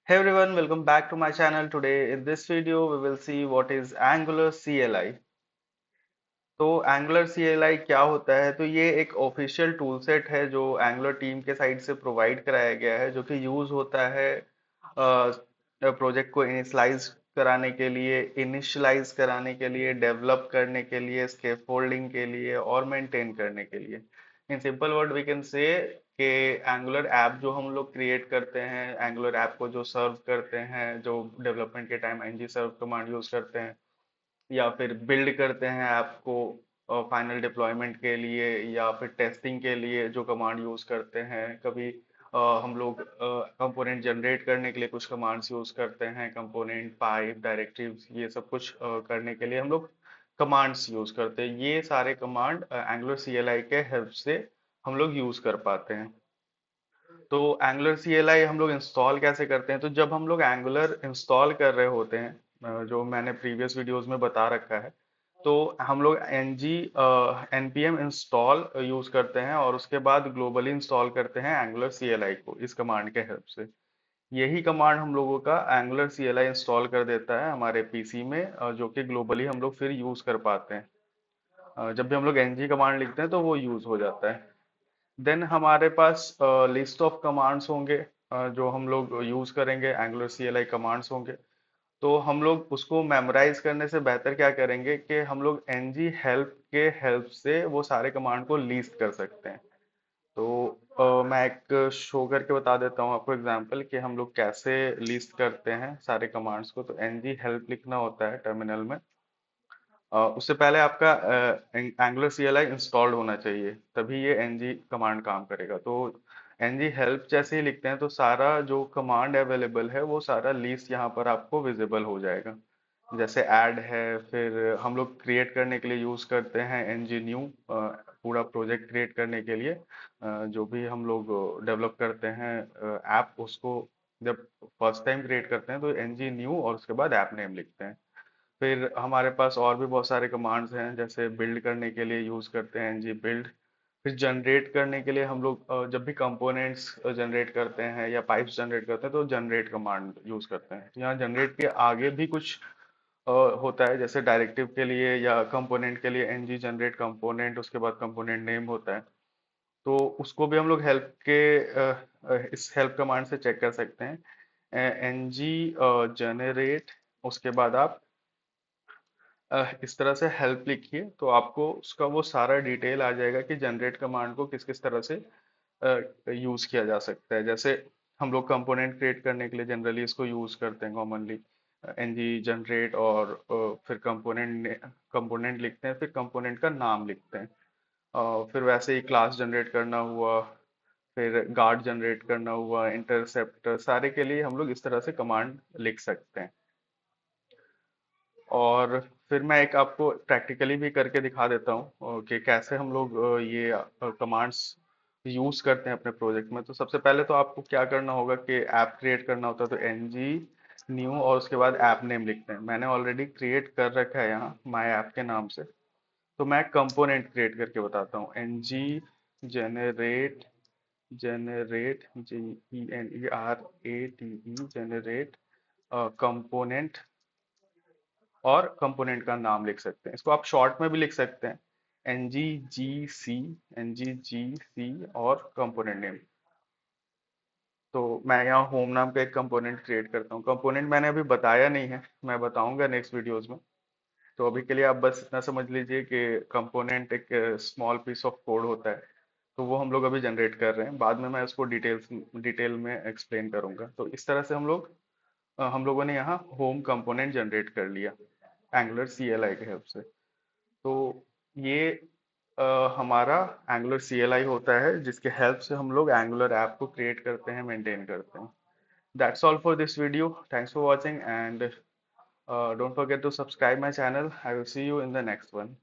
Hey everyone, welcome back to my channel. Today in this video we will see what is Angular CLI. तो Angular CLI क्या होता है? तो ये एक ऑफिशियल टूल सेट है जो Angular टीम के साइड से प्रोवाइड कराया गया है, जो कि यूज होता है प्रोजेक्ट को इनिशियलाइज कराने के लिए, डेवलप करने के लिए, स्कैफोल्डिंग के लिए और मेंटेन करने के लिए। In simple word we can say कि एंगुलर ऐप जो हम लोग क्रिएट करते हैं, एंगुलर ऐप को जो सर्व करते हैं, जो डेवलपमेंट के टाइम ng सर्व कमांड यूज करते हैं, या फिर बिल्ड करते हैं ऐप को फाइनल डिप्लॉयमेंट के लिए, या फिर टेस्टिंग के लिए जो कमांड यूज करते हैं। कभी हम लोग कंपोनेंट जनरेट करने के लिए कुछ कमांड्स यूज करते हैं, कंपोनेंट पाइप डायरेक्टिव्स, ये सब कुछ करने के लिए हम लोग कमांड्स यूज करते हैं। ये सारे कमांड एंगुलर सीएलआई के हेल्प से हम लोग यूज कर पाते हैं। तो एंगुलर सीएलआई हम लोग इंस्टॉल कैसे करते हैं? तो जब हम लोग एंगुलर इंस्टॉल कर रहे होते हैं, जो मैंने प्रीवियस वीडियोस में बता रखा है, तो हम लोग npm इंस्टॉल यूज करते हैं और उसके बाद ग्लोबली इंस्टॉल करते हैं एंगुलर सीएलआई को इस कमांड के हेल्प से। यही कमांड हम लोगों का एंगुलर सीएलआई इंस्टॉल कर देता है हमारे पीसी में, जो कि ग्लोबली हम लोग फिर यूज कर पाते हैं। जब भी हम लोग ng कमांड लिखते हैं तो वो यूज हो जाता है। देन हमारे पास लिस्ट ऑफ कमांड्स होंगे, जो हम लोग यूज करेंगे, एंगुलर सीएलआई कमांड्स होंगे। तो हम लोग उसको मेमोराइज करने से बेहतर क्या करेंगे कि हम लोग ng हेल्प के हेल्प से वो सारे कमांड को लिस्ट कर सकते हैं। तो मैं एक शो करके बता देता हूँ आपको एग्जांपल कि हम लोग कैसे लिस्ट करते हैं सारे कमांड्स को। तो ng हेल्प लिखना होता है टर्मिनल में। उससे पहले आपका एंगुलर सीएलआई इंस्टॉल्ड होना चाहिए, तभी ये ng कमांड काम करेगा। तो ng हेल्प जैसे ही लिखते हैं तो सारा जो कमांड अवेलेबल है वो सारा लिस्ट यहाँ पर आपको विजिबल हो जाएगा। जैसे ऐड है, फिर हम लोग क्रिएट करने के लिए यूज करते हैं ng न्यू, पूरा प्रोजेक्ट क्रिएट करने के लिए। जो भी हम लोग डेवलप करते हैं ऐप, उसको जब फर्स्ट टाइम क्रिएट करते हैं तो ng न्यू और उसके बाद ऐप नेम लिखते हैं। फिर हमारे पास और भी बहुत सारे कमांड्स हैं, जैसे बिल्ड करने के लिए यूज करते हैं ng बिल्ड। फिर जनरेट करने के लिए हम लोग जब भी कंपोनेंट्स जनरेट करते हैं या पाइप्स जनरेट करते हैं तो जनरेट कमांड यूज करते हैं। यहाँ जनरेट के आगे भी कुछ अ, होता है, जैसे डायरेक्टिव के लिए या कंपोनेंट के लिए ng जनरेट कंपोनेंट, उसके बाद कंपोनेंट नेम होता है। तो उसको भी हम लोग हेल्प के इस हेल्प कमांड से चेक कर सकते हैं। ng जनरेट, उसके बाद आप इस तरह से हेल्प लिखिए तो आपको उसका वो सारा डिटेल आ जाएगा कि जनरेट कमांड को किस किस तरह से यूज किया जा सकता है। जैसे हम लोग कंपोनेंट क्रिएट करने के लिए जनरली इसको यूज करते हैं कॉमनली, ng जनरेट, और फिर कंपोनेंट लिखते हैं, फिर कंपोनेंट का नाम लिखते हैं। फिर वैसे ही क्लास जनरेट करना हुआ, फिर गार्ड जनरेट करना हुआ, इंटरसेप्टर, सारे के लिए हम लोग इस तरह से कमांड लिख सकते हैं। और फिर मैं एक आपको प्रैक्टिकली भी करके दिखा देता हूँ कि कैसे हम लोग ये कमांड्स यूज करते हैं अपने प्रोजेक्ट में। तो सबसे पहले तो आपको क्या करना होगा कि ऐप क्रिएट करना होता है, तो ng न्यू और उसके बाद ऐप नेम लिखते हैं। मैंने ऑलरेडी क्रिएट कर रखा है यहाँ माय ऐप के नाम से। तो मैं कंपोनेंट क्रिएट करके बताता हूँ। ng जनरेट, जनरेट कंपोनेंट, और कंपोनेंट का नाम लिख सकते हैं। इसको आप शॉर्ट में भी लिख सकते हैं, nggc, nggc और कंपोनेंट नेम। तो मैं यहाँ होम नाम का एक कंपोनेंट क्रिएट करता हूँ। कंपोनेंट मैंने अभी बताया नहीं है, मैं बताऊंगा नेक्स्ट वीडियोस में। तो अभी के लिए आप बस इतना समझ लीजिए कि कंपोनेंट एक स्मॉल पीस ऑफ कोड होता है। तो वो हम लोग अभी जनरेट कर रहे हैं, बाद में मैं उसको डिटेल में एक्सप्लेन करूंगा। तो इस तरह से हम लोगों ने यहाँ होम कंपोनेंट जनरेट कर लिया एंगुलर सीएलआई के हेल्प से। तो ये हमारा एंगुलर सीएलआई होता है, जिसके हेल्प से हम लोग एंगुलर ऐप को क्रिएट करते हैं, मेंटेन करते हैं। That's all for this video. Thanks for watching and don't forget to subscribe my channel. I will see you in the next one.